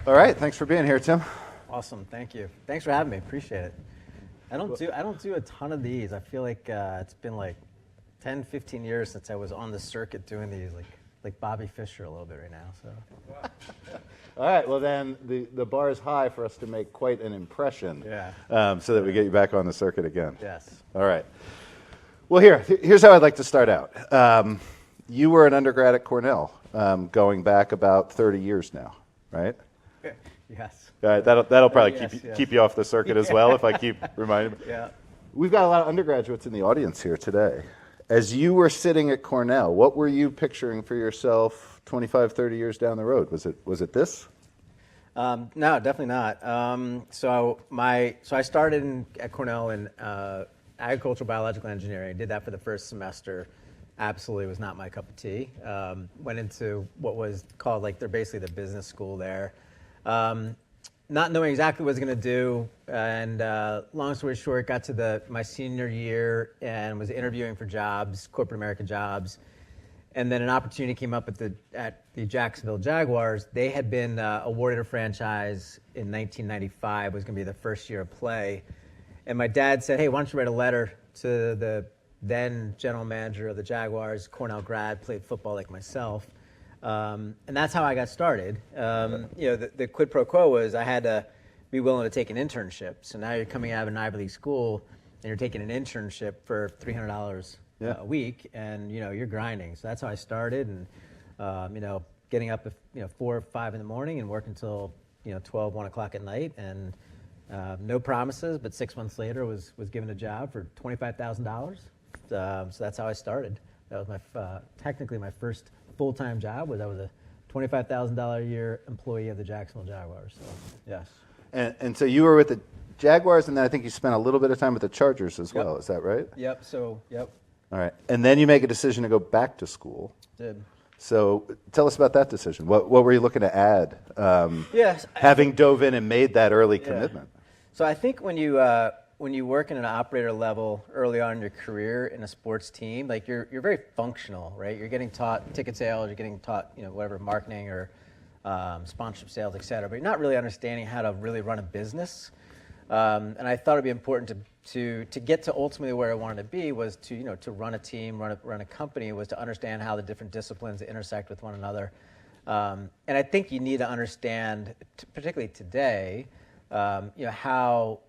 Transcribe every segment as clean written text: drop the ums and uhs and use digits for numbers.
All right, thanks for being here, Tim. Awesome, thank you. Thanks for having me. Appreciate it. I don't do a ton of these. I feel like it's been like 10, 15 years since I was on the circuit doing these, like Bobby Fischer a little bit right now. So. All right, well then the bar is high for us to make quite an impression. Yeah. So that we get you back on the circuit again. Yes. All right. Well, here's how I'd like to start out. You were an undergrad at Cornell, going back about 30 years now, right? Yes. All right, that'll probably Yes. keep you off the circuit as well if I keep reminding you. Yeah. We've got a lot of undergraduates in the audience here today. As you were sitting at Cornell, what were you picturing for yourself 25, 30 years down the road? Was it this? No, definitely not. So I started at Cornell in agricultural biological engineering. Did that for the first semester. Absolutely was not my cup of tea. Went into what was called they're basically the business school there. Not knowing exactly what I was going to do, and long story short, got to my senior year and was interviewing for jobs, corporate American jobs, and then an opportunity came up at the Jacksonville Jaguars. They had been awarded a franchise in 1995. Was going to be the first year of play, and my dad said, "Hey, why don't you write a letter to the then general manager of the Jaguars, Cornell grad, played football like myself." And that's how I got started. The quid pro quo was I had to be willing to take an internship. So now you're coming out of an Ivy League school and you're taking an internship for $300 a week, and you're grinding. So that's how I started, and getting up at 4 or 5 in the morning and working until 12, 1 o'clock at night, and no promises. But 6 months later, was given a job for $25,000. So that's how I started. That was technically my first full-time job. I was a $25,000 a year employee of the Jacksonville Jaguars. So, yes. And so you were with the Jaguars, and then I think you spent a little bit of time with the Chargers as well. Is that right? Yep. Yep. All right. And then you make a decision to go back to school. Did. So tell us about that decision. What were you looking to add? Yes. Having dove in and made that early commitment. So I think when you work in an operator level early on in your career in a sports team, you're very functional, right? You're getting taught ticket sales, you're getting taught whatever marketing or sponsorship sales, et cetera, but you're not really understanding how to really run a business. And I thought it'd be important to get to ultimately where I wanted to be was to run a team, run a company, was to understand how the different disciplines intersect with one another. And I think you need to understand, particularly today, how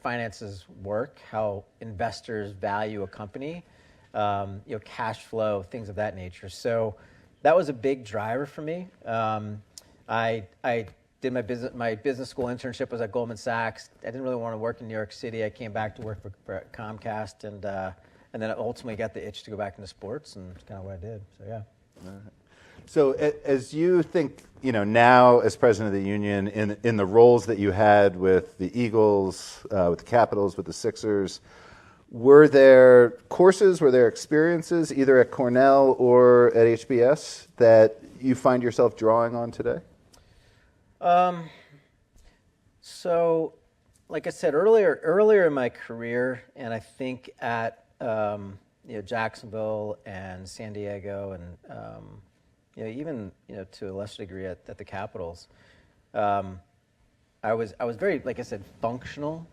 finances work, how investors value a company, cash flow, things of that nature. So that was a big driver for me. I did my business school internship was at Goldman Sachs. I didn't really want to work in New York City. I came back to work for Comcast, and then I ultimately got the itch to go back into sports, and it's kind of what I did. So yeah. All right. So as you think, now as president of the union, in the roles that you had with the Eagles, with the Capitals, with the Sixers, were there courses, were there experiences, either at Cornell or at HBS, that you find yourself drawing on today? So, like I said earlier in my career, and I think at Jacksonville and San Diego, and even to a lesser degree at the Capitals, I was very, like I said, functional.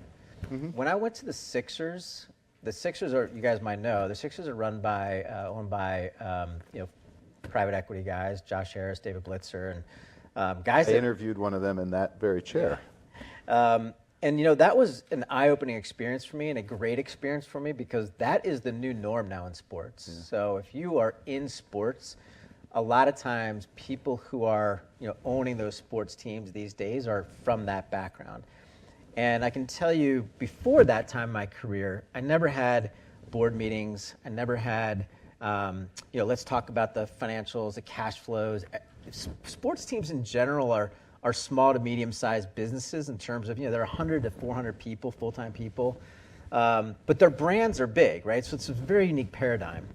Mm-hmm. When I went to the Sixers are, you guys might know, the Sixers are owned by private equity guys, Josh Harris, David Blitzer, and guys. I interviewed one of them in that very chair. Yeah. And that was an eye-opening experience for me, and a great experience for me, because that is the new norm now in sports. Yeah. So if you are in sports, a lot of times people who are owning those sports teams these days are from that background. And I can tell you, before that time in my career, I never had board meetings. I never had, let's talk about the financials, the cash flows. Sports teams in general are small to medium-sized businesses in terms of, they're 100 to 400 people, full-time people. But their brands are big, right? So it's a very unique paradigm.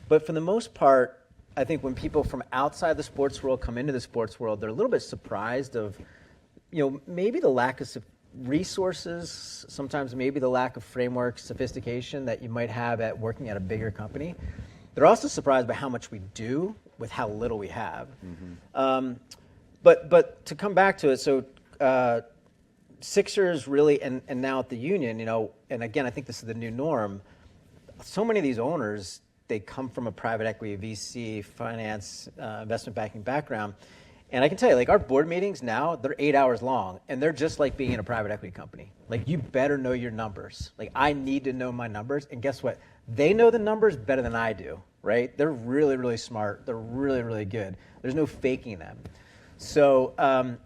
But for the most part, I think when people from outside the sports world come into the sports world, they're a little bit surprised of, maybe the lack of resources, sometimes maybe the lack of framework, sophistication that you might have at working at a bigger company. They're also surprised by how much we do with how little we have. Mm-hmm. But to come back to it, so Sixers really, and now at the Union, and again, I think this is the new norm. So many of these owners, they come from a private equity, VC, finance, investment banking background. And I can tell you, like our board meetings now, they're 8 hours long, and they're just like being in a private equity company. Like you better know your numbers. Like I need to know my numbers, and guess what? They know the numbers better than I do, right? They're really, really smart. They're really, really good. There's no faking them. So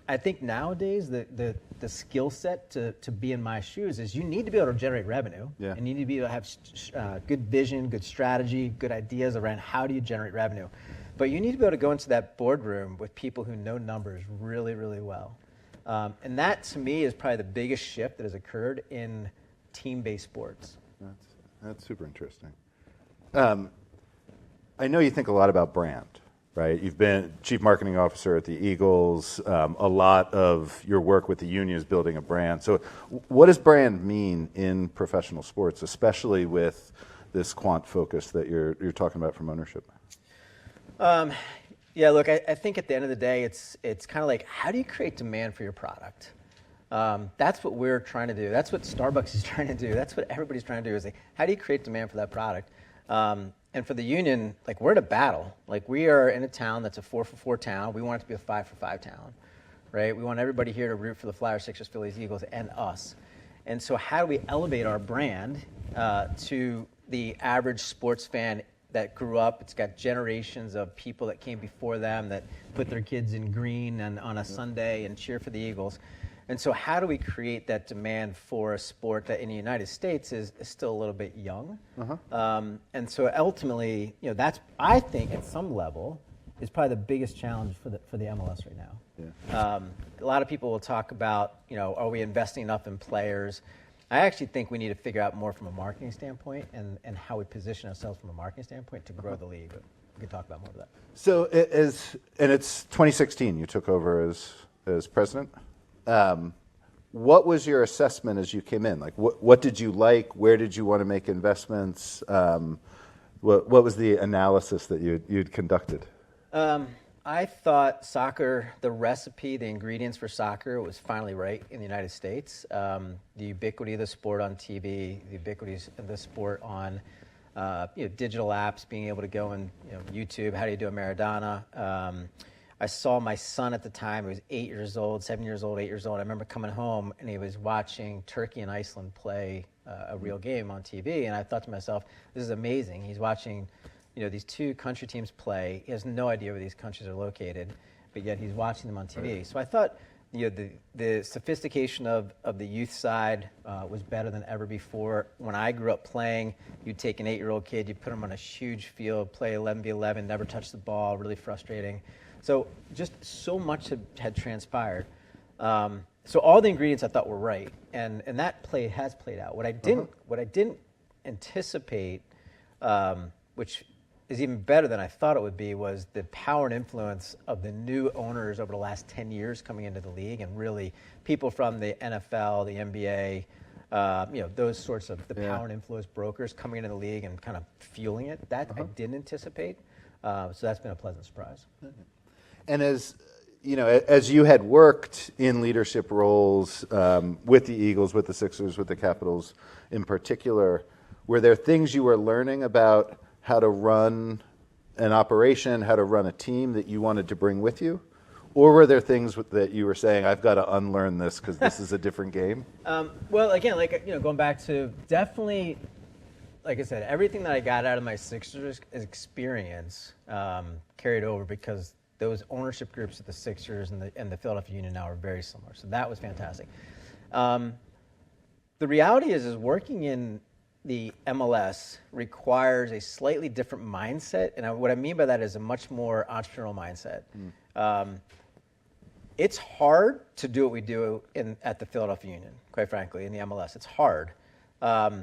I think nowadays the skill set to be in my shoes is you need to be able to generate revenue. Yeah. And you need to be able to have good vision, good strategy, good ideas around how do you generate revenue. But you need to be able to go into that boardroom with people who know numbers really, really well. And that, to me, is probably the biggest shift that has occurred in team-based sports. That's super interesting. I know you think a lot about brand, right? You've been chief marketing officer at the Eagles. A lot of your work with the Union is building a brand. So what does brand mean in professional sports, especially with this quant focus that you're talking about from ownership? Yeah, look, I think at the end of the day, it's kind of like, how do you create demand for your product? That's what we're trying to do. That's what Starbucks is trying to do. That's what everybody's trying to do is like, how do you create demand for that product? And for the Union, like we're in a battle. Like we are in a town that's a 4-for-4 town. We want it to be a 5-for-5 town, right? We want everybody here to root for the Flyers, Sixers, Phillies, Eagles, and us. And so how do we elevate our brand to the average sports fan that grew up? It's got generations of people that came before them that put their kids in green and on a Sunday and cheer for the Eagles. And so how do we create that demand for a sport that in the United States is still a little bit young? And so ultimately, that's, I think at some level, is probably the biggest challenge for the MLS right now. Yeah. A lot of people will talk about, are we investing enough in players? I actually think we need to figure out more from a marketing standpoint and how we position ourselves from a marketing standpoint to grow the league. But we can talk about more of that. So and it's 2016 you took over as president. What was your assessment as you came in? Like, what did you like? Where did you want to make investments? What was the analysis that you'd conducted? I thought soccer, the recipe, the ingredients for soccer was finally right in the United States. The ubiquity of the sport on TV, the ubiquity of the sport on digital apps, being able to go on YouTube, how do you do a Maradona? I saw my son at the time, he was 8 years old, 7 years old, 8 years old. I remember coming home and he was watching Turkey and Iceland play a real game on TV. And I thought to myself, this is amazing. He's watching these two country teams play. He has no idea where these countries are located, but yet he's watching them on TV. Right. So I thought the sophistication of the youth side was better than ever before. When I grew up playing, you'd take an 8-year-old kid, you'd put him on a huge field, play 11v11, never touch the ball, really frustrating. So just so much had transpired. So all the ingredients I thought were right, and that has played out. What I didn't anticipate, which is even better than I thought it would be, was the power and influence of the new owners over the last 10 years coming into the league, and really people from the NFL, the NBA, those sorts of the power and influence brokers coming into the league and kind of fueling it. That I didn't anticipate. So that's been a pleasant surprise. And as you had worked in leadership roles with the Eagles, with the Sixers, with the Capitals in particular, were there things you were learning about how to run an operation, how to run a team that you wanted to bring with you? Or were there things that you were saying, I've got to unlearn this because this is a different game? Well, again, going back to definitely, like I said, everything that I got out of my Sixers experience carried over because those ownership groups at the Sixers and the Philadelphia Union now are very similar. So that was fantastic. The reality is working in the MLS requires a slightly different mindset. And what I mean by that is a much more entrepreneurial mindset. It's hard to do what we do at the Philadelphia Union, quite frankly, in the MLS. It's hard. I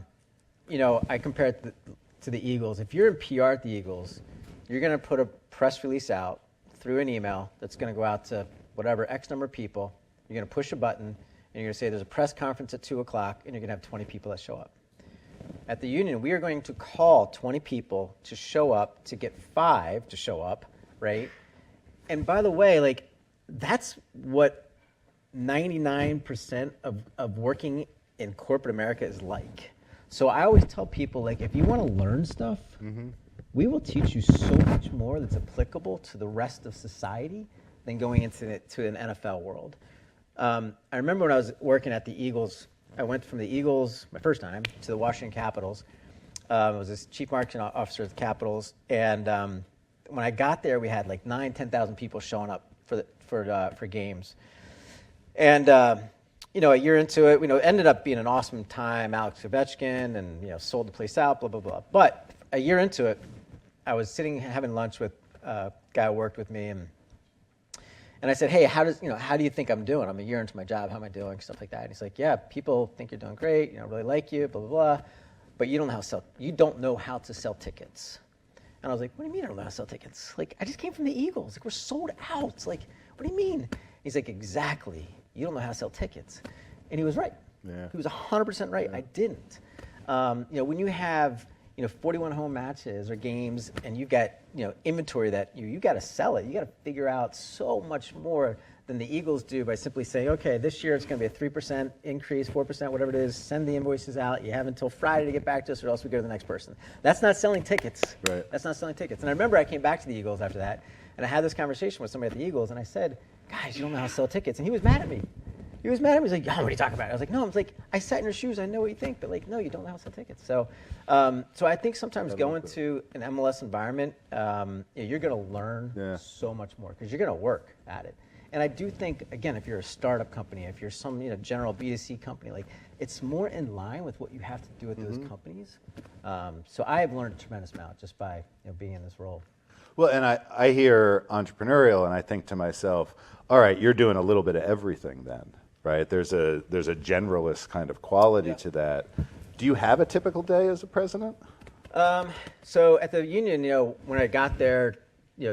compare it to the Eagles. If you're in PR at the Eagles, you're going to put a press release out through an email that's going to go out to whatever X number of people. You're going to push a button, and you're going to say there's a press conference at 2 o'clock, and you're going to have 20 people that show up. At the Union, we are going to call 20 people to show up, to get 5 to show up, right? And by the way, that's what 99% of working in corporate America is like. So I always tell people, like, if you want to learn stuff, we will teach you so much more that's applicable to the rest of society than going into an NFL world. I remember when I was working at the Eagles, I went from the Eagles, my first time, to the Washington Capitals. I was this chief marketing officer at the Capitals, and when I got there, we had like 10,000 people showing up for games. And a year into it, it ended up being an awesome time. Alex Ovechkin, and sold the place out, blah blah blah. But a year into it, I was sitting having lunch with a guy who worked with me, and I said, hey, how do you think I'm doing? I'm a year into my job. How am I doing? Stuff like that. And he's like, yeah, people think you're doing great. Really like you, blah blah blah. But you don't know how to sell tickets. And I was like, what do you mean I don't know how to sell tickets? Like, I just came from the Eagles. Like, we're sold out. It's like, what do you mean? He's like, exactly. You don't know how to sell tickets. And he was right. Yeah. He was 100% right. Yeah. I didn't. When you have 41 home matches or games, and you've got inventory that you got to sell it. You got to figure out so much more than the Eagles do by simply saying, okay, this year it's going to be a 3% increase, 4%, whatever it is. Send the invoices out. You have until Friday to get back to us, or else we go to the next person. That's not selling tickets. Right. That's not selling tickets. And I remember I came back to the Eagles after that, and I had this conversation with somebody at the Eagles, and I said, guys, you don't know how to sell tickets. And he was mad at me. He was mad at me. He's like, what are you talking about? I was like, no. I sat in your shoes. I know what you think, but like, no, you don't know how to sell tickets. So, so I think sometimes going to an MLS environment, you're going to learn so much more because you're going to work at it. And I do think, again, if you're a startup company, if you're some general B2C company, like it's more in line with what you have to do with those companies. So I have learned a tremendous amount just by being in this role. Well, and I hear entrepreneurial, and I think to myself, all right, you're doing a little bit of everything then, right? There's a generalist kind of quality to that. Do you have a typical day as a president? So at the union, when I got there,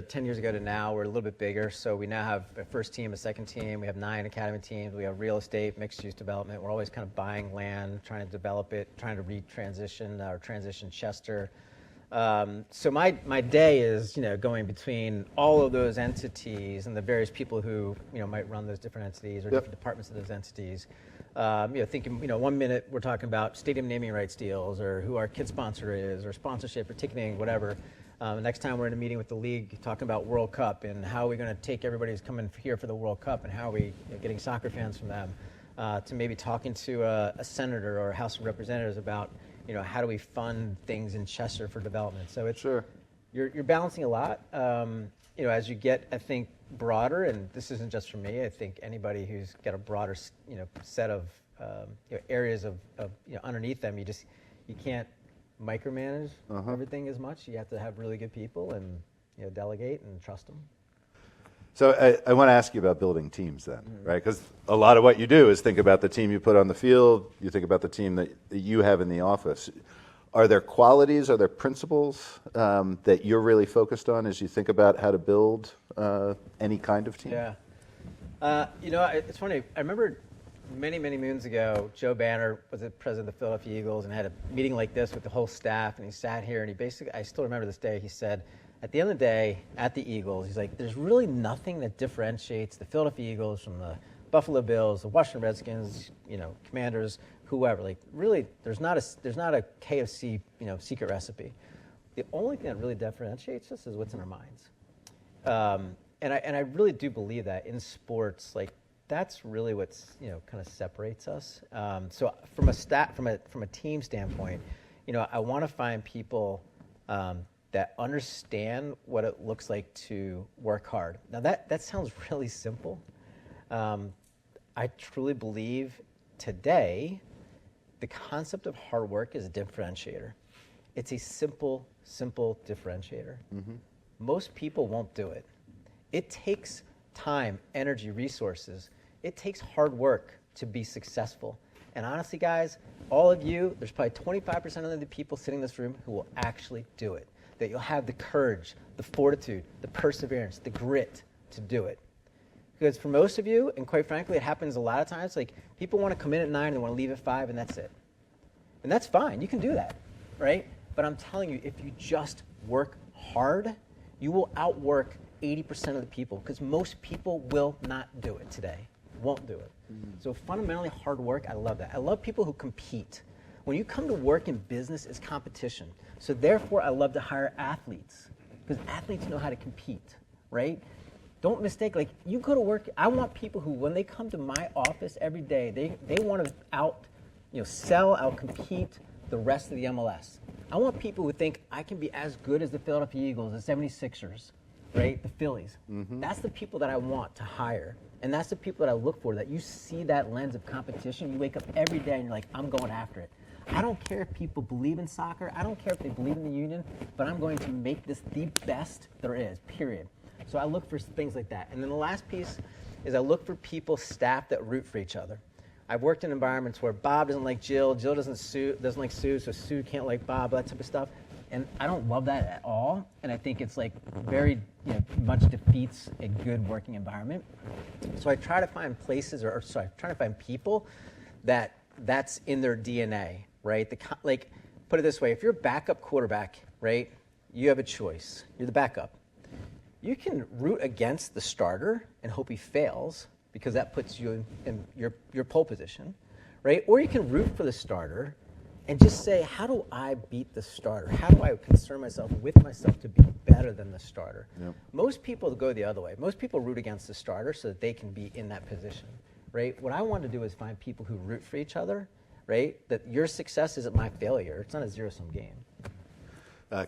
10 years ago to now, we're a little bit bigger. So we now have a first team, a second team. We have 9 academy teams. We have real estate, mixed-use development. We're always kind of buying land, trying to develop it, trying to transition Chester. So my day is, going between all of those entities and the various people who, might run those different entities or different departments of those entities. Thinking, 1 minute we're talking about stadium naming rights deals or who our kid sponsor is or sponsorship or ticketing, whatever. Next time we're in a meeting with the league talking about World Cup and how are we going to take everybody who's coming here for the World Cup and how are we getting soccer fans from them, to maybe talking to a senator or a House of Representatives about how do we fund things in Chester for development. So it's you're balancing a lot. As you get, I think, broader, and this isn't just for me. I think anybody who's got a broader set of areas of underneath them, you can't micromanage everything as much. You have to have really good people and delegate and trust them. So I want to ask you about building teams then, right? Because a lot of what you do is think about the team you put on the field. You think about the team that you have in the office. Are there qualities, are there principles that you're really focused on as you think about how to build any kind of team? Yeah. It's funny. I remember many, many moons ago, Joe Banner was the president of the Philadelphia Eagles and had a meeting like this with the whole staff, and he sat here and I still remember this day, he said, at the end of the day, at the Eagles, he's like, there's really nothing that differentiates the Philadelphia Eagles from the Buffalo Bills, the Washington Redskins, Commanders, whoever. Like, really, there's not a KFC, secret recipe. The only thing that really differentiates us is what's in our minds. And I really do believe that in sports, like, that's really what's kind of separates us. So from a team standpoint, I want to find people that understand what it looks like to work hard. Now that sounds really simple. I truly believe today the concept of hard work is a differentiator. It's a simple differentiator. Most people won't do it. It takes time, energy, resources. It takes hard work to be successful. And honestly, guys, all of you, there's probably 25% of the people sitting in this room who will actually do it. That you'll have the courage, the fortitude, the perseverance, the grit to do it. Because for most of you, and quite frankly, it happens a lot of times, like people want to come in at 9 and they want to leave at 5 and that's it. And that's fine, you can do that, right? But I'm telling you, if you just work hard, you will outwork 80% of the people, because most people will not do it today, won't do it. So fundamentally hard work, I love that. I love people who compete. When you come to work in business, it's competition. So therefore, I love to hire athletes, because athletes know how to compete, right? Don't mistake, like, you go to work, I want people who, when they come to my office every day, they want to sell, out-compete the rest of the MLS. I want people who think I can be as good as the Philadelphia Eagles, the 76ers, right? The Phillies. That's the people that I want to hire. And that's the people that I look for, that you see that lens of competition. You wake up every day and you're like, I'm going after it. I don't care if people believe in soccer. I don't care if they believe in the union, but I'm going to make this the best there is, period. So I look for things like that. And then the last piece is I look for people, staff that root for each other. I've worked in environments where Bob doesn't like Jill doesn't like Sue, so Sue can't like Bob, that type of stuff. And I don't love that at all. And I think it's like very much defeats a good working environment. So I try to find places, try to find people that's in their DNA, right? Like, put it this way, if you're a backup quarterback, right, you have a choice. You're the backup. You can root against the starter and hope he fails, because that puts you in your pole position, right? Or you can root for the starter and just say, how do I beat the starter? How do I concern myself with myself to be better than the starter? Yep. Most people go the other way. Most people root against the starter so that they can be in that position, right? What I want to do is find people who root for each other, right? That your success isn't my failure. It's not a zero-sum game.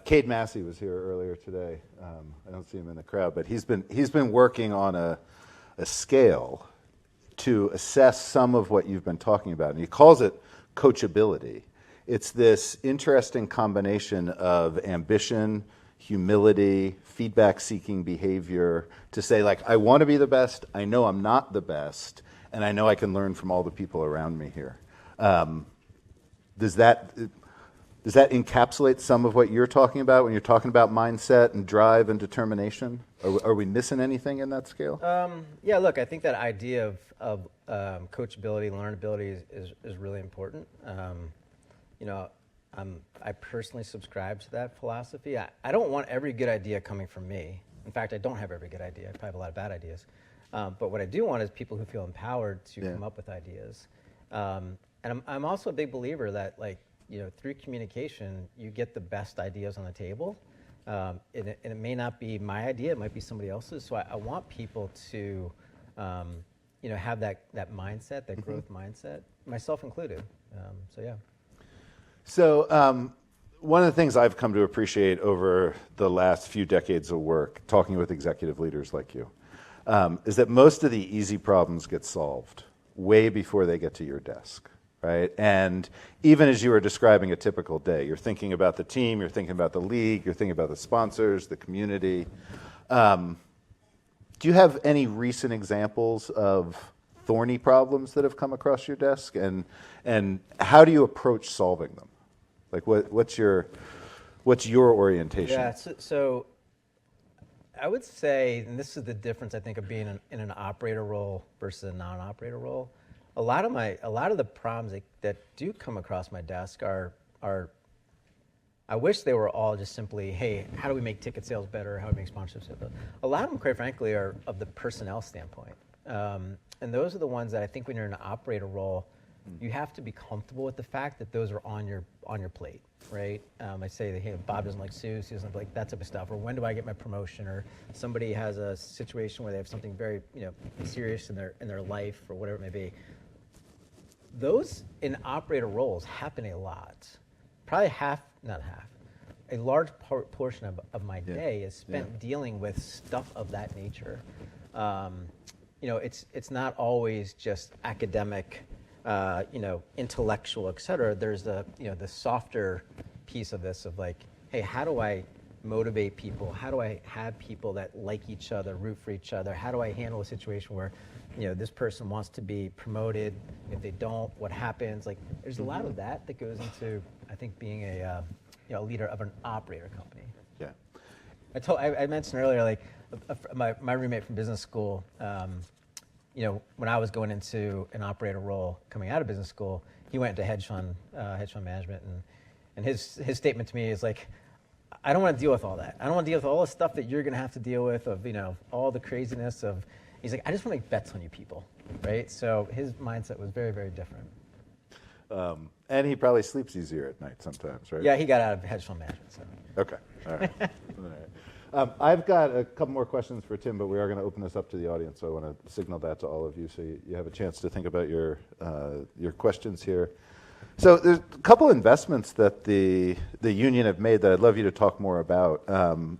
Cade Massey was here earlier today. I don't see him in the crowd, but he's been working on a scale to assess some of what you've been talking about, and he calls it coachability. It's this interesting combination of ambition, humility, feedback-seeking behavior to say, like, I want to be the best, I know I'm not the best, and I know I can learn from all the people around me here. Does that encapsulate some of what you're talking about when you're talking about mindset and drive and determination? Are we missing anything in that scale? Yeah, look, I think that idea of coachability, learnability is really important. I personally subscribe to that philosophy. I don't want every good idea coming from me. In fact, I don't have every good idea. I probably have a lot of bad ideas. But what I do want is people who feel empowered to come up with ideas. And I'm also a big believer that, like, through communication, you get the best ideas on the table. And it may not be my idea, it might be somebody else's. So I want people to, have that mindset, that growth mindset, myself included. So yeah. So one of the things I've come to appreciate over the last few decades of work, talking with executive leaders like you, is that most of the easy problems get solved way before they get to your desk. Right? And even as you were describing a typical day, you're thinking about the team, you're thinking about the league, you're thinking about the sponsors, the community. Do you have any recent examples of thorny problems that have come across your desk? And how do you approach solving them? Like, what's your orientation? Yeah, so I would say, and this is the difference, I think, of being in an operator role versus a non-operator role. A lot of the problems that do come across my desk are I wish they were all just simply, hey, how do we make ticket sales better? How do we make sponsorships better? A lot of them, quite frankly, are of the personnel standpoint. And those are the ones that I think when you're in an operator role, you have to be comfortable with the fact that those are on your plate, right? I say that, hey, Bob doesn't like Sue, Sue doesn't like that type of stuff, or when do I get my promotion, or somebody has a situation where they have something very serious in their life, or whatever it may be. Those in operator roles happen a lot. Probably a large portion of my day is spent dealing with stuff of that nature. It's not always just academic, intellectual, et cetera. There's the softer piece of this of like, hey, how do I motivate people? How do I have people that like each other, root for each other? How do I handle a situation where this person wants to be promoted? If they don't, what happens? Like, there's a lot of that goes into, I think, being a leader of an operator company. Yeah. I mentioned earlier, like, my roommate from business school, when I was going into an operator role coming out of business school, he went into hedge fund management, and his statement to me is like, I don't want to deal with all that. I don't want to deal with all the stuff that you're going to have to deal with of, all the craziness of, he's like, I just want to make bets on you people, right? So his mindset was very, very different. And he probably sleeps easier at night sometimes, right? Yeah, he got out of hedge fund management. So. Okay, all right. All right. I've got a couple more questions for Tim, but we are going to open this up to the audience, so I want to signal that to all of you so you have a chance to think about your questions here. So there's a couple investments that the union have made that I'd love you to talk more about.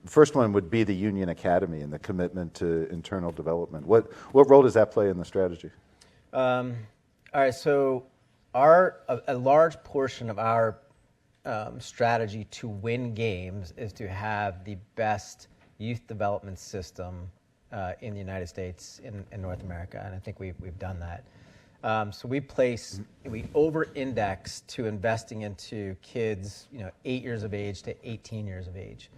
First one would be the Union Academy and the commitment to internal development. What role does that play in the strategy? All right, so a large portion of our strategy to win games is to have the best youth development system in the United States, in North America, and I think we've done that. So we over-index to investing into kids, 8 years of age to 18 years of age.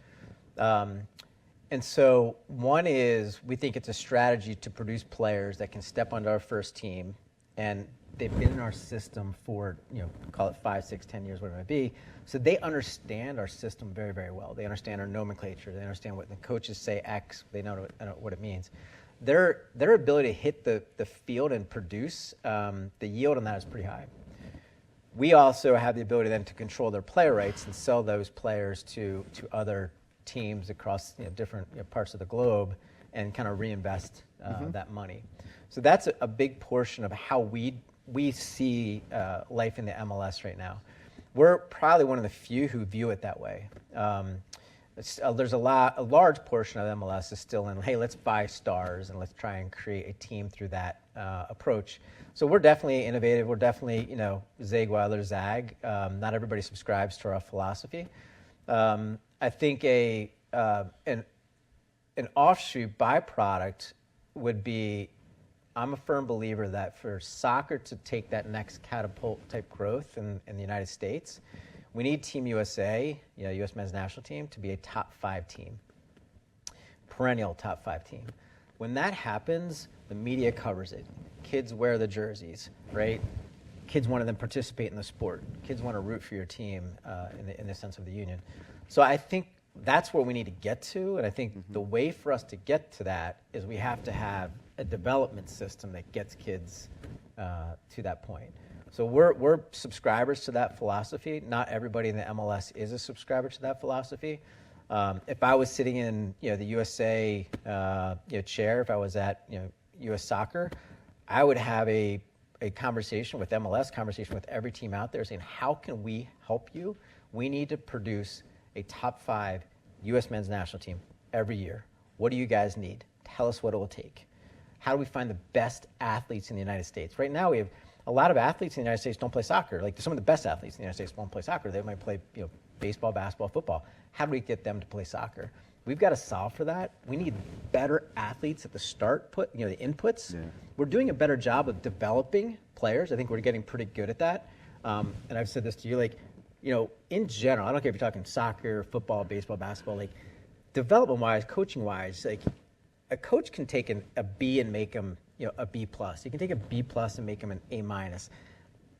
And so one is we think it's a strategy to produce players that can step onto our first team, and they've been in our system for, call it 5, 6, 10 years, whatever it might be. So they understand our system very, very well. They understand our nomenclature. They understand what the coaches say X. They know what it means. Their ability to hit the field and produce, the yield on that is pretty high. We also have the ability then to control their player rights and sell those players to other teams across different parts of the globe and kind of reinvest that money. So that's a big portion of how we see life in the MLS right now. We're probably one of the few who view it that way. There's a large portion of MLS is still in, hey, let's buy stars and let's try and create a team through that approach. So we're definitely innovative. We're definitely, zig while there's zag. Not everybody subscribes to our philosophy. I think an offshoot byproduct would be, I'm a firm believer that for soccer to take that next catapult type growth in the United States, we need Team USA, U.S. men's national team, to be a top 5 team, perennial top 5 team. When that happens, the media covers it. Kids wear the jerseys, right? Kids want to then participate in the sport. Kids want to root for your team in the sense of the union. So I think that's where we need to get to, and I think the way for us to get to that is we have to have a development system that gets kids to that point. So we're subscribers to that philosophy. Not everybody in the MLS is a subscriber to that philosophy. If I was sitting in the USA chair, if I was at U.S. Soccer, I would have a conversation with MLS, conversation with every team out there saying, how can we help you? We need to produce a top 5 U.S. men's national team every year. What do you guys need? Tell us what it will take. How do we find the best athletes in the United States? Right now we have a lot of athletes in the United States don't play soccer. Like some of the best athletes in the United States won't play soccer. They might play baseball, basketball, football. How do we get them to play soccer? We've got to solve for that. We need better athletes at the start, the inputs. Yeah. We're doing a better job of developing players. I think we're getting pretty good at that. And I've said this to you, in general, I don't care if you're talking soccer, football, baseball, basketball, development-wise, coaching-wise, a coach can take a B and make them a B+. You can take a B+ and make them an A-.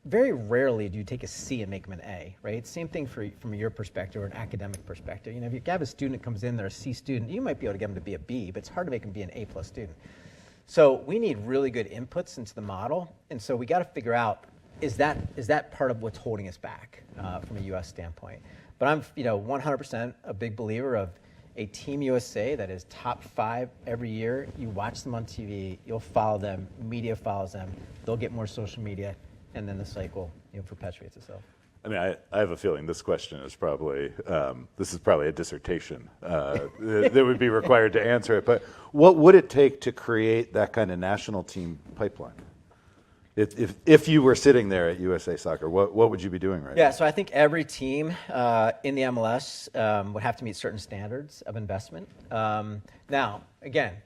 Very rarely do you take a C and make them an A, right? Same thing from your perspective or an academic perspective. If you have a student that comes in, they're a C student, you might be able to get them to be a B, but it's hard to make them be an A+ student. So we need really good inputs into the model, and so we got to figure out, is that part of what's holding us back from a U.S. standpoint? But I'm 100% a big believer of a Team USA that is top 5 every year. You watch them on TV, you'll follow them, media follows them, they'll get more social media, and then the cycle perpetuates itself. I mean, I have a feeling this question is probably a dissertation that would be required to answer it. But what would it take to create that kind of national team pipeline? If you were sitting there at USA Soccer, what would you be doing right now? Yeah, so I think every team in the MLS would have to meet certain standards of investment. Now, again,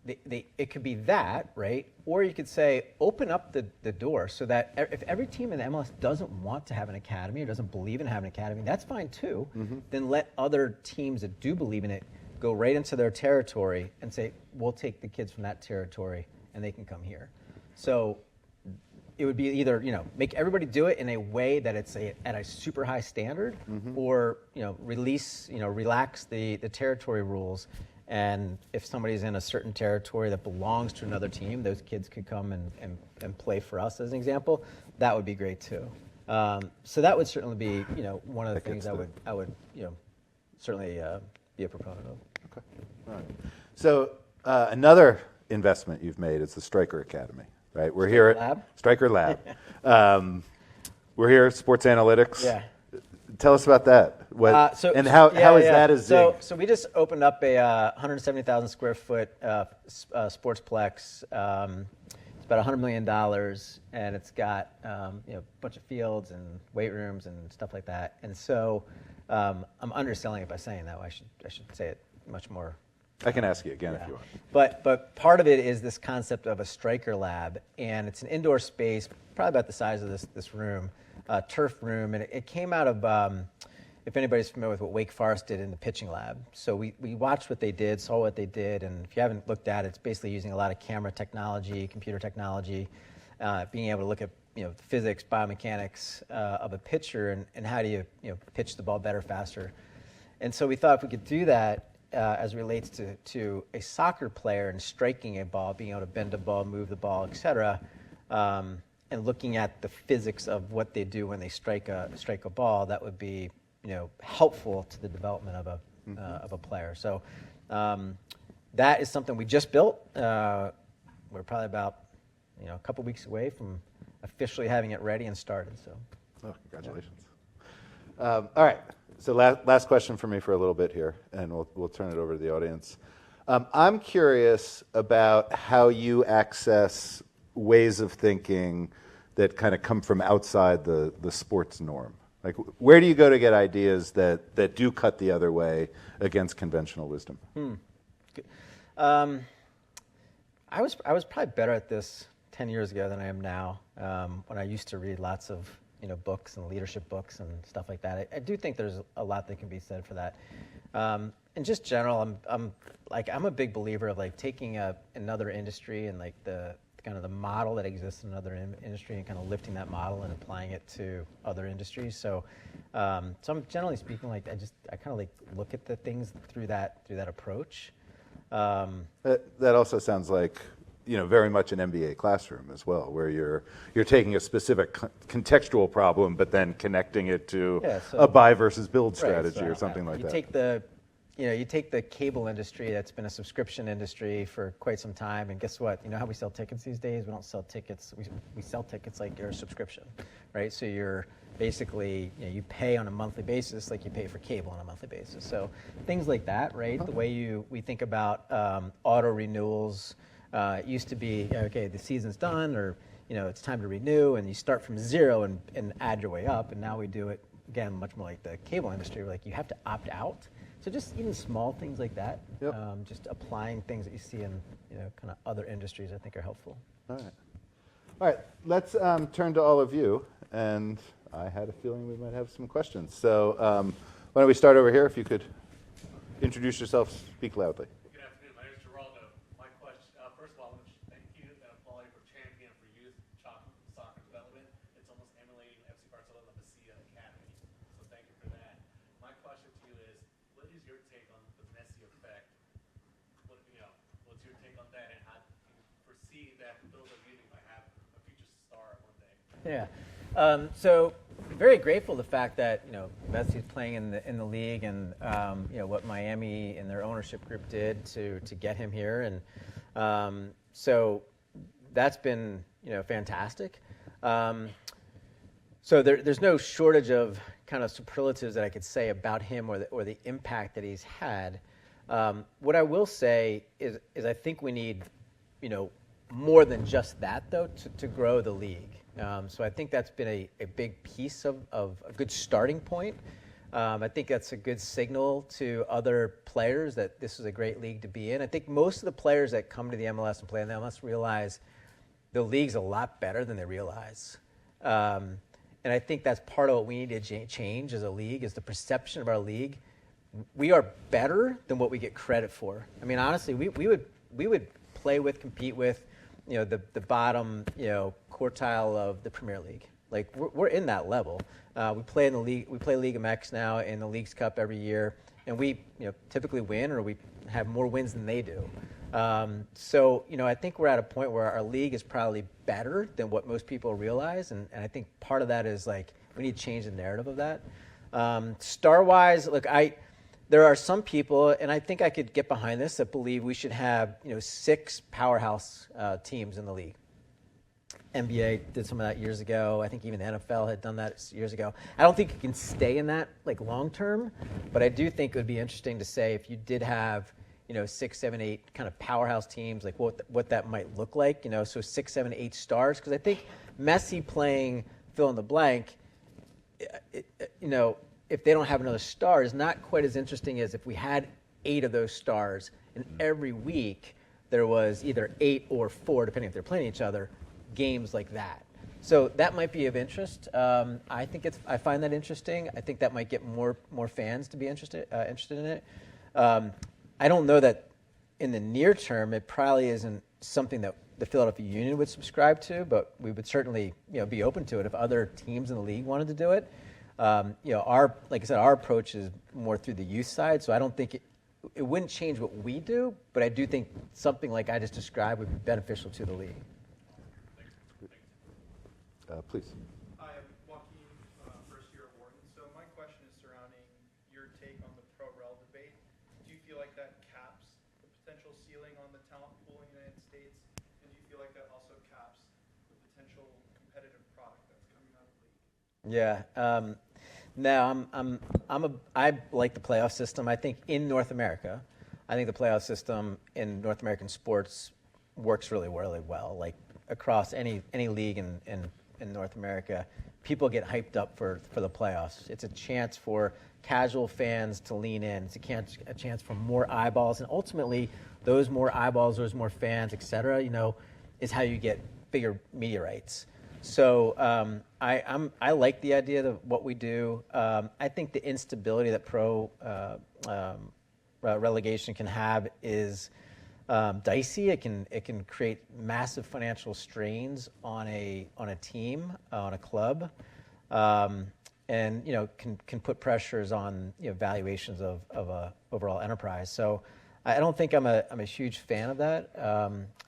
it could be that, right? Or you could say, open up the door so that if every team in the MLS doesn't want to have an academy or doesn't believe in having an academy, that's fine too. Then let other teams that do believe in it go right into their territory and say, we'll take the kids from that territory and they can come here. So it would be either, make everybody do it in a way that it's at a super high standard, or, relax the territory rules. And if somebody's in a certain territory that belongs to another team, those kids could come and play for us, as an example. That would be great too. So that would certainly be, one of the things I would certainly be a proponent of. Okay. All right. So another investment you've made is the Stryker Academy, right? We're here at Stryker Lab. We're here at Sports Analytics. Yeah. Tell us about that. How is that a zig? So we just opened up a 170,000 square foot sportsplex. It's about $100 million, and it's got a bunch of fields and weight rooms and stuff like that. And so I'm underselling it by saying that. I should say it much more. I can ask you again if you want. But part of it is this concept of a Stryker Lab, and it's an indoor space, probably about the size of this room, turf room, and it came out of, if anybody's familiar with what Wake Forest did in the pitching lab. So we watched what they did, saw what they did, and if you haven't looked at it, it's basically using a lot of camera technology, computer technology, being able to look at physics, biomechanics of a pitcher, and how do you pitch the ball better, faster. And so we thought if we could do that, as it relates to a soccer player and striking a ball, being able to bend a ball, move the ball, et cetera, and looking at the physics of what they do when they strike a ball, that would be helpful to the development of a player. So that is something we just built. We're probably about a couple weeks away from officially having it ready and started. So, congratulations! Yeah. All right. So last question for me for a little bit here, and we'll turn it over to the audience. I'm curious about how you access ways of thinking that kind of come from outside the sports norm. Like, where do you go to get ideas that do cut the other way against conventional wisdom? I was probably better at this 10 years ago than I am now, when I used to read lots of books and leadership books and stuff like that. I do think there's a lot that can be said for that. In just general, I'm a big believer of taking another industry and the kind of the model that exists in another industry and kind of lifting that model and applying it to other industries. So I'm generally speaking, I kind of look at the things through that approach. That also sounds like very much an MBA classroom as well, where you're taking a specific contextual problem, but then connecting it to a buy versus build strategy or something like that. You take the cable industry that's been a subscription industry for quite some time, and guess what? You know how we sell tickets these days? We don't sell tickets. We sell tickets like you're a subscription, right? So you're basically, you pay on a monthly basis like you pay for cable on a monthly basis. So things like that, right? The way we think about auto renewals. It used to be, okay, the season's done, or it's time to renew, and you start from zero and add your way up. And now we do it again much more like the cable industry, where you have to opt out. So just even small things like that, just applying things that you see in kind of other industries, I think are helpful. All right. Let's turn to all of you, and I had a feeling we might have some questions. So why don't we start over here? If you could introduce yourself, speak loudly. Yeah. So very grateful the fact that Messi's playing in the league, and what Miami and their ownership group did to get him here, and so that's been fantastic. So there's no shortage of kind of superlatives that I could say about him or the impact that he's had. What I will say is I think we need more than just that, though, to grow the league. So I think that's been a big piece of a good starting point. I think that's a good signal to other players that this is a great league to be in. I think most of the players that come to the MLS and play in the MLS realize the league's a lot better than they realize. And I think that's part of what we need to change as a league, is the perception of our league. We are better than what we get credit for. I mean, honestly, we would play with, compete with, the bottom, quartile of the Premier League. Like we're in that level. We play in the league. We play League MX now in the Leagues Cup every year, and we typically win, or we have more wins than they do. So I think we're at a point where our league is probably better than what most people realize, and I think part of that is like we need to change the narrative of that. Star-wise, look, there are some people, and I think I could get behind this, that believe we should have 6 powerhouse teams in the league. NBA did some of that years ago. I think even the NFL had done that years ago. I don't think it can stay in that like long term, but I do think it would be interesting to say if you did have 6, 7, 8 kind of powerhouse teams, like what that might look like. So 6, 7, 8 stars, because I think Messi playing fill in the blank, if they don't have another star, is not quite as interesting as if we had 8 of those stars, and every week there was either 8 or 4, depending if they're playing each other, games like that. So that might be of interest. I find that interesting. I think that might get more fans to be interested in it. I don't know that in the near term it probably isn't something that the Philadelphia Union would subscribe to, but we would certainly be open to it if other teams in the league wanted to do it. Like I said, our approach is more through the youth side, so I don't think it wouldn't change what we do, but I do think something like I just described would be beneficial to the league. Please. Hi, I'm Joaquin, first year at Wharton. So my question is surrounding your take on the pro-rel debate. Do you feel like that caps the potential ceiling on the talent pool in the United States? And do you feel like that also caps the potential competitive product that's coming out of the league? Yeah. No, I like the playoff system. I think in North America, I think the playoff system in North American sports works really, really well. Like across any league in North America, people get hyped up for the playoffs. It's a chance for casual fans to lean in. It's a chance for more eyeballs, and ultimately, those more eyeballs, those more fans, et cetera, is how you get bigger media rights. So I like the idea of what we do. I think the instability that pro relegation can have is dicey. It can create massive financial strains on a team, on a club, and can put pressures on valuations of a overall enterprise. So I don't think I'm a huge fan of that.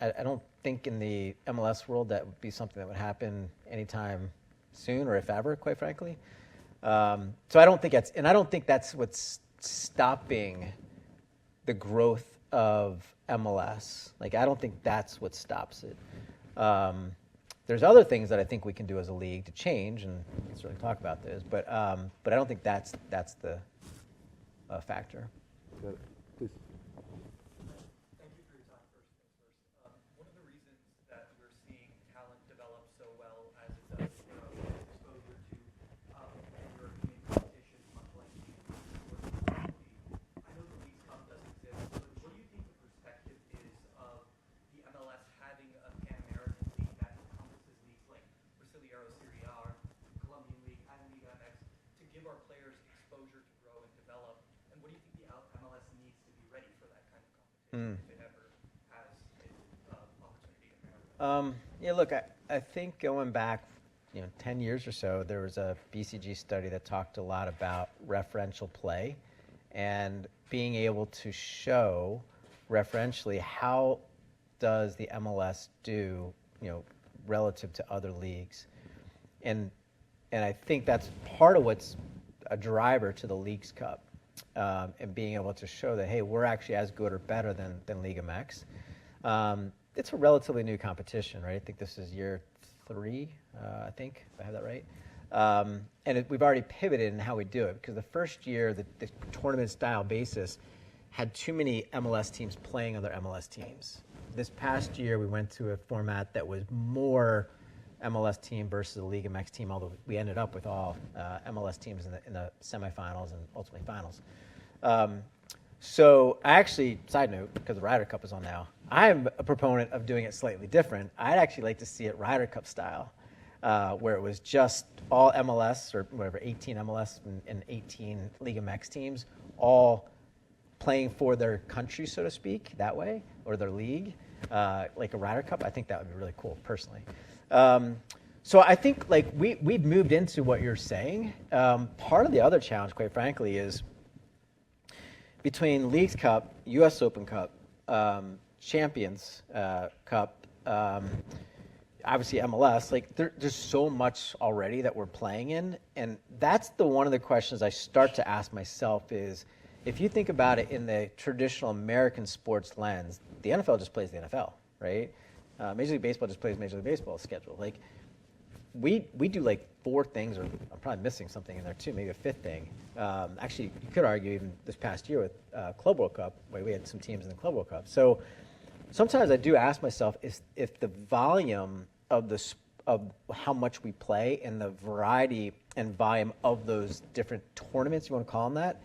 I don't think in the MLS world that would be something that would happen anytime soon, or if ever, quite frankly. So I don't think that's what's stopping the growth of MLS. Like, I don't think that's what stops it. There's other things that I think we can do as a league to change, and we can certainly talk about those. But I don't think that's the factor. Got it. Please. Thank you for your time, first things first. One of the reasons that we're seeing talent develop so well as it does, exposure to European competition, much like I know the Leagues Cup doesn't exist, but what do you think the perspective is of the MLS having a Pan-American league that encompasses leagues like Brasileiro Serie A, Colombian League, and Liga MX, to give our players exposure to grow and develop? And what do you think the MLS needs to be ready for that kind of competition if it ever has an opportunity in America? Yeah, look, I think going back 10 years or so, there was a BCG study that talked a lot about referential play and being able to show referentially how does the MLS do, relative to other leagues. And I think that's part of what's a driver to the Leagues Cup, and being able to show that, hey, we're actually as good or better than Liga MX. It's a relatively new competition, right? I think this is year 3, I think, if I have that right. And we've already pivoted in how we do it, because the first year, the tournament-style basis had too many MLS teams playing other MLS teams. This past year, we went to a format that was more MLS team versus the Liga MX team, although we ended up with all MLS teams in the semifinals and ultimately finals. So I actually, side note, because the Ryder Cup is on now, I'm a proponent of doing it slightly different. I'd actually like to see it Ryder Cup style, where it was just all MLS, or whatever, 18 MLS and 18 Liga MX teams, all playing for their country, so to speak, that way, or their league. like a Ryder Cup, I think that would be really cool, personally. So I think like we've moved into what you're saying. Part of the other challenge, quite frankly, is between Leagues Cup, U.S. Open Cup, Champions Cup, obviously MLS, like there's so much already that we're playing in. And that's one of the questions I start to ask myself is, if you think about it in the traditional American sports lens, the NFL just plays the NFL, right? Major League Baseball just plays Major League Baseball schedule. Like, we do like 4 things, or I'm probably missing something in there too, maybe a 5th thing. Actually, you could argue even this past year with Club World Cup, where we had some teams in the Club World Cup. So sometimes I do ask myself if the volume of how much we play and the variety and volume of those different tournaments, you want to call them that,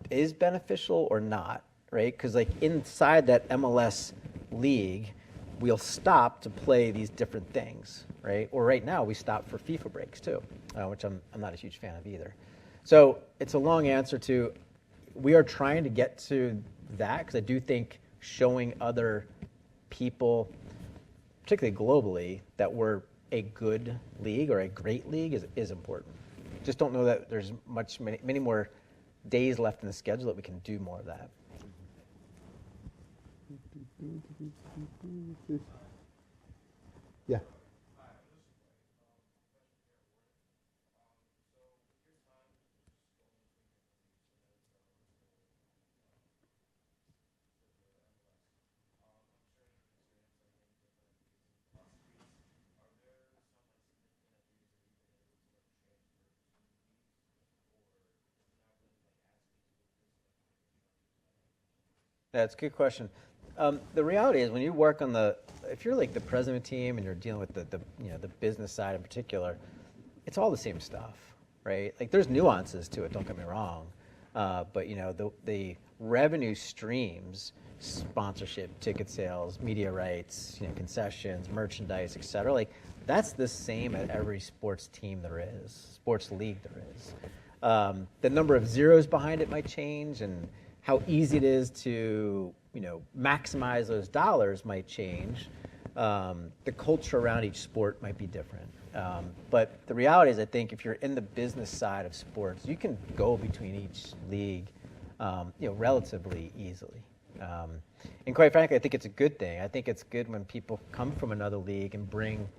is beneficial or not, right? Because like inside that MLS league, we'll stop to play these different things, right? Or right now we stop for FIFA breaks too, which I'm not a huge fan of either. So it's a long answer to, we are trying to get to that, because I do think showing other people, particularly globally, that we're a good league or a great league is important. Just don't know that there's many more days left in the schedule that we can do more of that. Yeah. That's a good question. The reality is, when you work on if you're like the president team and you're dealing with the business side in particular, it's all the same stuff, right? Like there's nuances to it. Don't get me wrong, but the revenue streams, sponsorship, ticket sales, media rights, concessions, merchandise, et cetera. Like that's the same at every sports team there is, sports league there is. The number of zeros behind it might change, and how easy it is to maximize those dollars might change. The culture around each sport might be different. But the reality is, I think if you're in the business side of sports, you can go between each league relatively easily. And quite frankly, I think it's a good thing. I think it's good when people come from another league and bring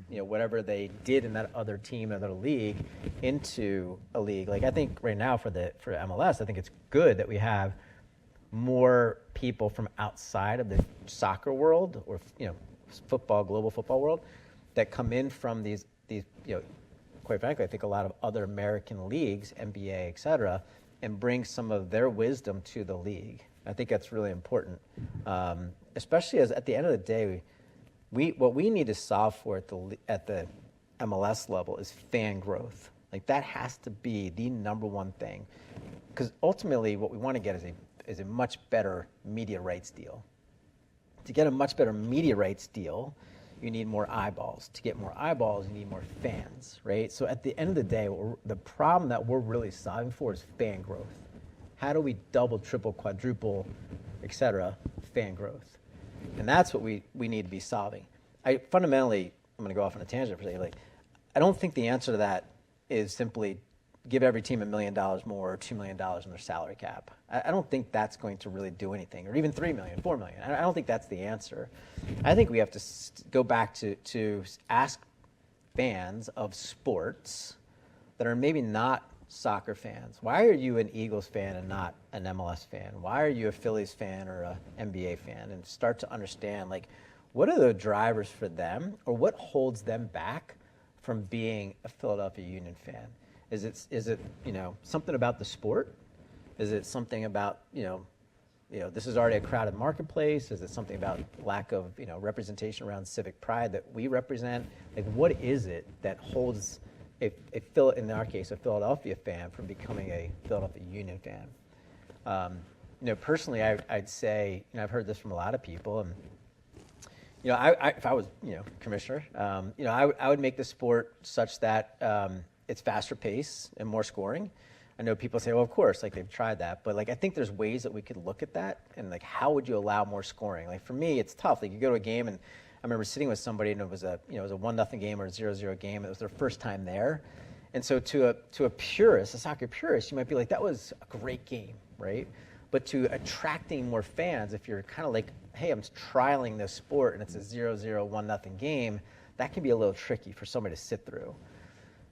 whatever they did in that other team, another league, into a league. Like I think right now for MLS, I think it's good that we have more people from outside of the soccer world or football, global football world, that come in from these quite frankly, I think a lot of other American leagues, NBA, et cetera, and bring some of their wisdom to the league. I think that's really important, especially as at the end of the day, what we need to solve for at the MLS level is fan growth. Like that has to be the number one thing, because ultimately what we want to get is a much better media rights deal. To get a much better media rights deal, you need more eyeballs. To get more eyeballs, you need more fans, right? So at the end of the day, the problem that we're really solving for is fan growth. How do we double, triple, quadruple, et cetera, fan growth? And that's what we need to be solving. Fundamentally, I'm going to go off on a tangent for a second. I don't think the answer to that is simply give every team $1 million more or $2 million in their salary cap. I don't think that's going to really do anything, or even $3 million, $4 million. I don't think that's the answer. I think we have to go back to ask fans of sports that are maybe not soccer fans. Why are you an Eagles fan and not an MLS fan? Why are you a Phillies fan or an NBA fan? And start to understand, what are the drivers for them, or what holds them back from being a Philadelphia Union fan? Is it something about the sport? Is it something about this is already a crowded marketplace? Is it something about lack of representation around civic pride that we represent? What is it that holds in our case, a Philadelphia fan from becoming a Philadelphia Union fan? Personally, I'd say, I've heard this from a lot of people, and if I was commissioner, I would make the sport such that it's faster pace and more scoring. I know people say, well, of course, like they've tried that, but like I think there's ways that we could look at that and like how would you allow more scoring? Like for me, it's tough. Like you go to a game and I remember sitting with somebody and it was a 1-0 game or a 0-0 game. And it was their first time there, and so to a purist, a soccer purist, you might be like, that was a great game, right? But to attracting more fans, if you're kind of like, hey, I'm trialing this sport and it's a 0-0, 1-0 game, that can be a little tricky for somebody to sit through.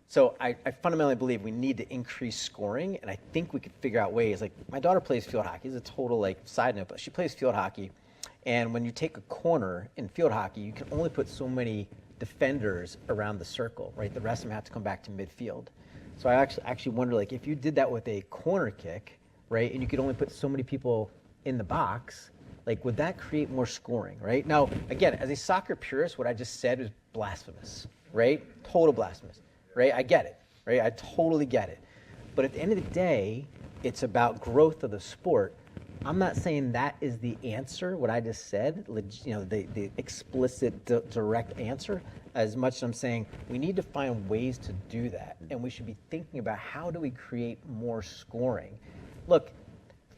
So I fundamentally believe we need to increase scoring, and I think we could figure out ways. Like my daughter plays field hockey. It's a total like side note, but she plays field hockey. And when you take a corner in field hockey, you can only put so many defenders around the circle, right? The rest of them have to come back to midfield. So I actually wonder, like, if you did that with a corner kick, right, and you could only put so many people in the box, like, would that create more scoring, right? Now, again, as a soccer purist, what I just said is blasphemous, right? Total blasphemous, right? I get it, right? I totally get it. But at the end of the day, it's about growth of the sport. I'm not saying that is the answer, what I just said, the explicit, direct answer, as much as I'm saying we need to find ways to do that. And we should be thinking about how do we create more scoring. Look,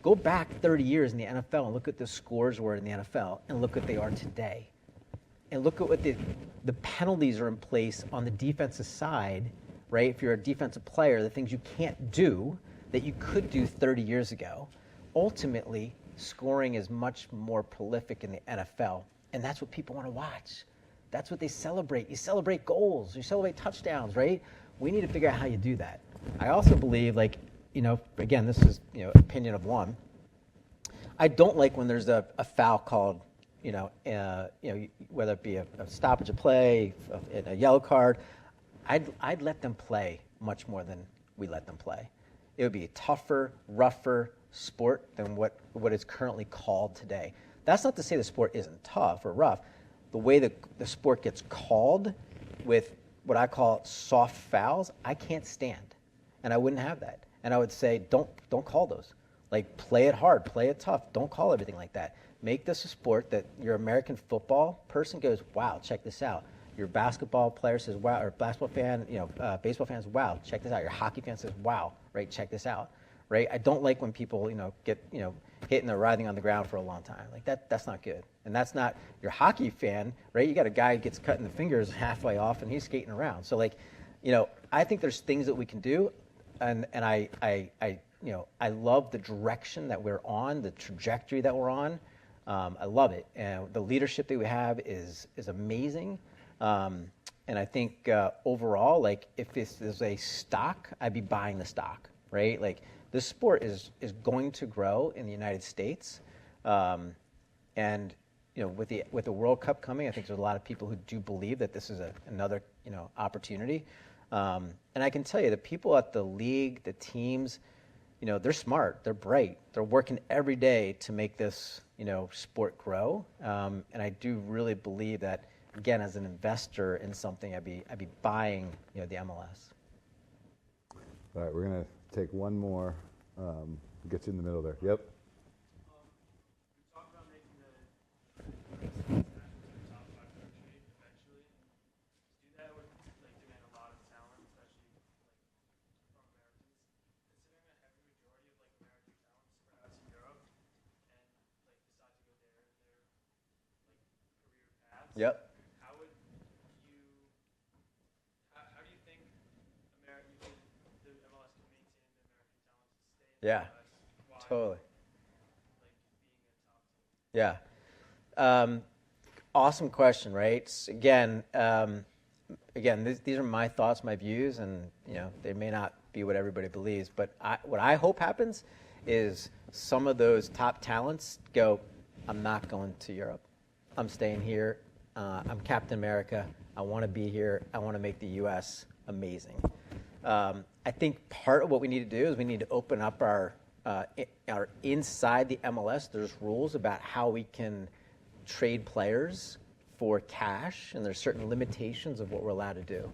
go back 30 years in the NFL and look at the scores were in the NFL and look what they are today. And look at what the penalties are in place on the defensive side, right? If you're a defensive player, the things you can't do that you could do 30 years ago. Ultimately, scoring is much more prolific in the NFL, and that's what people want to watch. That's what they celebrate. You celebrate goals, you celebrate touchdowns, right? We need to figure out how you do that. I also believe, like, again, this is, opinion of one. I don't like when there's a foul called, whether it be a stoppage of play, a yellow card. I'd let them play much more than we let them play. It would be a tougher, rougher sport than what is currently called today. That's not to say the sport isn't tough or rough. The way the sport gets called with what I call soft fouls, I can't stand. And I wouldn't have that. And I would say, don't call those. Like, play it hard, play it tough. Don't call everything like that. Make this a sport that your American football person goes, wow, check this out. Your basketball player says, wow, or basketball fan, baseball fan says, wow, check this out. Your hockey fan says, wow, right, check this out. Right? I don't like when people, get, hit and they're writhing on the ground for a long time. Like that's not good. And that's not your hockey fan, right? You got a guy who gets cut in the fingers halfway off and he's skating around. So like, I think there's things that we can do, and I love the direction that we're on, the trajectory that we're on. I love it, and the leadership that we have is amazing. And I think overall, like if this is a stock, I'd be buying the stock, right? Like. This sport is going to grow in the United States, and with the World Cup coming, I think there's a lot of people who do believe that this is another opportunity. And I can tell you, the people at the league, the teams, they're smart, they're bright, they're working every day to make this sport grow. And I do really believe that, again, as an investor in something, I'd be buying the MLS. All right, we're gonna take one more. Get you in the middle there. Yep. You talked about making the top 5 country eventually. To do that would demand a lot of talent, especially from Americans. Considering a heavy majority of American talent spread out to Europe and decide to go their career paths. Yep. How do you think the MLS can maintain the American talent to stay in Yeah, the US totally. being a top team? Yeah. Awesome question, right? Again, these are my thoughts, my views, and they may not be what everybody believes. But what I hope happens is some of those top talents go, I'm not going to Europe. I'm staying here. I'm Captain America. I want to be here. I want to make the U.S. amazing. I think part of what we need to do is we need to open up our inside the MLS. There's rules about how we can trade players for cash, and there's certain limitations of what we're allowed to do.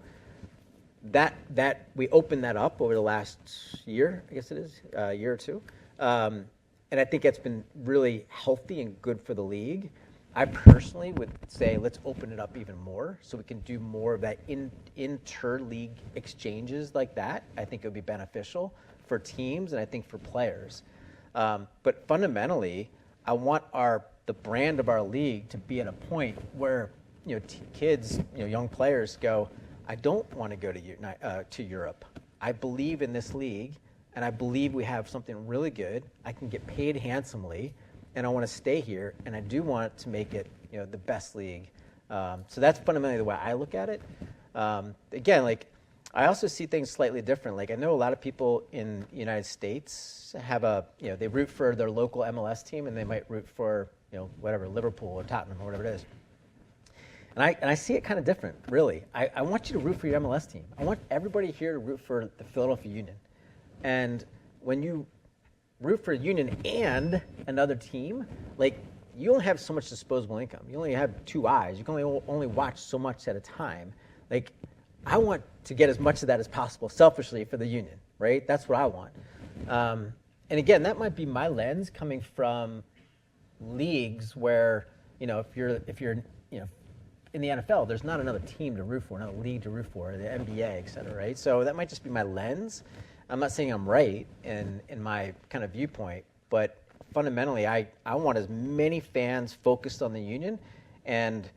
That we opened that up over the last year, I guess it is, a year or two, and I think it's been really healthy and good for the league. I personally would say let's open it up even more so we can do more of that inter-league exchanges like that. I think it would be beneficial for teams and I think for players. But fundamentally, I want the brand of our league to be at a point where kids, young players go, I don't want to go to Europe. I believe in this league, and I believe we have something really good. I can get paid handsomely, and I want to stay here, and I do want to make it the best league. So that's fundamentally the way I look at it. Again, I also see things slightly different. I know a lot of people in the United States have they root for their local MLS team, and they might root for whatever, Liverpool or Tottenham or whatever it is. And I see it kind of different, really. I want you to root for your MLS team. I want everybody here to root for the Philadelphia Union. And when you root for Union and another team, you only have so much disposable income. You only have 2 eyes. You can only watch so much at a time. I want to get as much of that as possible, selfishly, for the Union, right? That's what I want. And again, that might be my lens coming from leagues where, if you're in the NFL, there's not another team to root for, another league to root for, the NBA, et cetera, right? So that might just be my lens. I'm not saying I'm right in my kind of viewpoint, but fundamentally, I want as many fans focused on the Union and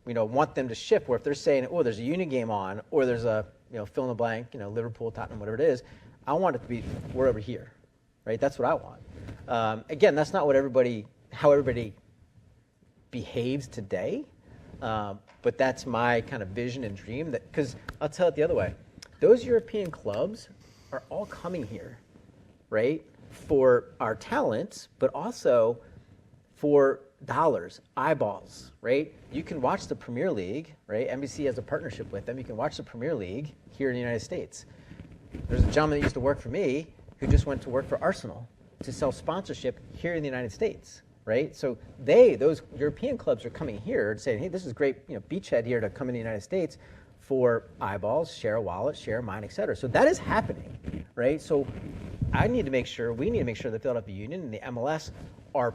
want them to shift where if they're saying, oh, there's a Union game on, or there's a, fill in the blank, Liverpool, Tottenham, whatever it is, I want it to be, we're over here, right? That's what I want. Again, that's not how everybody behaves today, but that's my kind of vision and dream. Because I'll tell it the other way, those European clubs are all coming here, right, for our talents, but also for dollars, eyeballs, right? You can watch the Premier League, right? NBC has a partnership with them. You can watch the Premier League here in the United States. There's a gentleman that used to work for me who just went to work for Arsenal to sell sponsorship here in the United States, right? So those European clubs are coming here and saying, hey, this is great, beachhead here to come in the United States for eyeballs, share a wallet, share a mind, et cetera. So that is happening, right? So we need to make sure the Philadelphia Union and the MLS are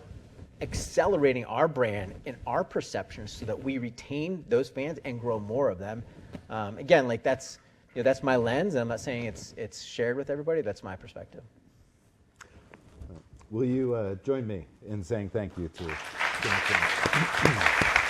accelerating our brand and our perception so that we retain those fans and grow more of them. Again, that's my lens, and I'm not saying it's shared with everybody. That's my perspective. Will you join me in saying thank you to Tim McDermott?